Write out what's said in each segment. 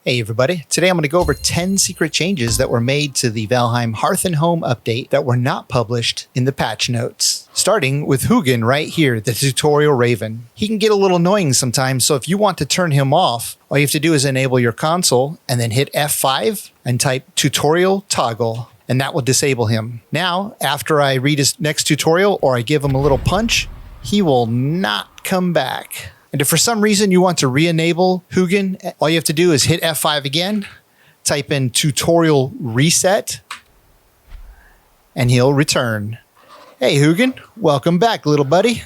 Hey everybody, today I'm going to go over 10 secret changes that were made to the Valheim Hearth and Home update that were not published in the patch notes. Starting with Hugin right here, the tutorial raven. He can get a little annoying sometimes, so if you want to turn him off, all you have to do is enable your console and then hit F5 and type tutorial toggle, and that will disable him. Now, after I read his next tutorial or I give him a little punch, he will not come back. And if for some reason you want to re-enable Hugin, all you have to do is hit F5 again, type in tutorial reset, and he'll return. Hey Hugin, welcome back, little buddy.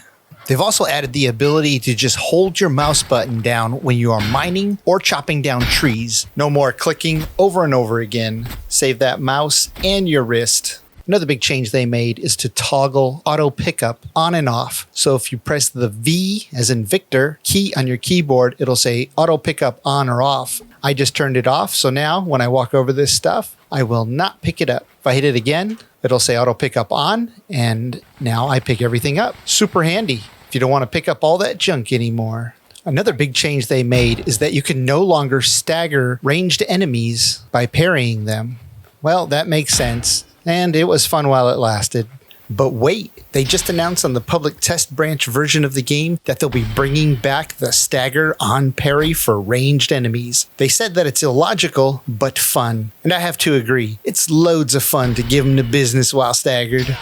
They've also added the ability to just hold your mouse button down when you are mining or chopping down trees. No more clicking over and over again. Save that mouse and your wrist. Another big change they made is to toggle auto pickup on and off. So if you press the V as in Victor key on your keyboard, it'll say auto pickup on or off. I just turned it off, so now when I walk over this stuff, I will not pick it up. If I hit it again, it'll say auto pickup on, and now I pick everything up. Super handy if you don't want to pick up all that junk anymore. Another big change they made is that you can no longer stagger ranged enemies by parrying them. Well, that makes sense. And it was fun while it lasted. But wait, they just announced on the public test branch version of the game that they'll be bringing back the stagger on parry for ranged enemies. They said that it's illogical, but fun. And I have to agree, it's loads of fun to give them the business while staggered.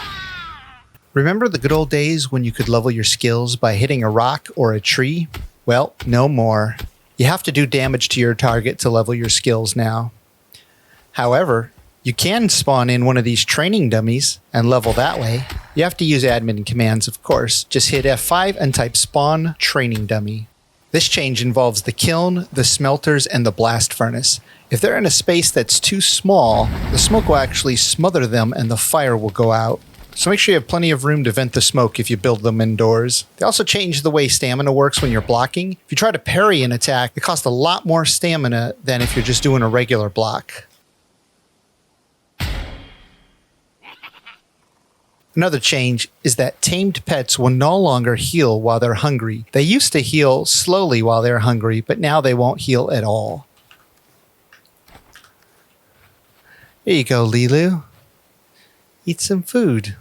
Remember the good old days when you could level your skills by hitting a rock or a tree? Well, no more. You have to do damage to your target to level your skills now. However, you can spawn in one of these training dummies and level that way. You have to use admin commands, of course. Just hit F5 and type spawn training dummy. This change involves the kiln, the smelters, and the blast furnace. If they're in a space that's too small, the smoke will actually smother them and the fire will go out. So make sure you have plenty of room to vent the smoke if you build them indoors. They also changed the way stamina works when you're blocking. If you try to parry an attack, it costs a lot more stamina than if you're just doing a regular block. Another change is that tamed pets will no longer heal while they're hungry. They used to heal slowly while they're hungry, but now they won't heal at all. Here you go, Lilu. Eat some food.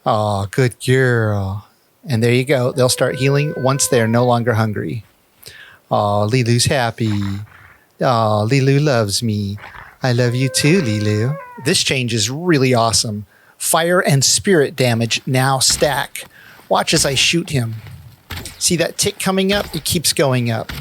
Aw, good girl. And there you go. They'll start healing once they're no longer hungry. Aw, Lilu's happy. Aw, Lilu loves me. I love you too, Lilu. This change is really awesome. Fire and spirit damage now stack. Watch as I shoot him. See that tick coming up? It keeps going up.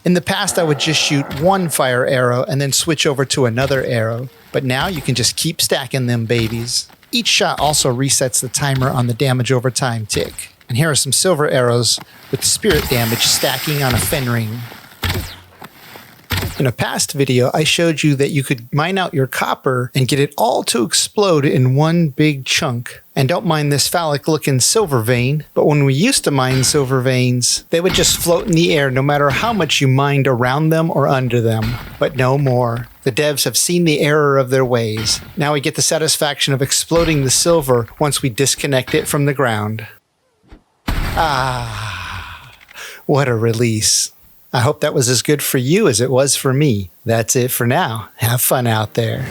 In the past, I would just shoot one fire arrow and then switch over to another arrow. But now you can just keep stacking them babies. Each shot also resets the timer on the damage over time tick. And here are some silver arrows with spirit damage stacking on a fen ring. In a past video, I showed you that you could mine out your copper and get it all to explode in one big chunk. And don't mind this phallic looking silver vein, but when we used to mine silver veins, they would just float in the air no matter how much you mined around them or under them. But no more. The devs have seen the error of their ways. Now we get the satisfaction of exploding the silver once we disconnect it from the ground. Ah, what a release. I hope that was as good for you as it was for me. That's it for now. Have fun out there.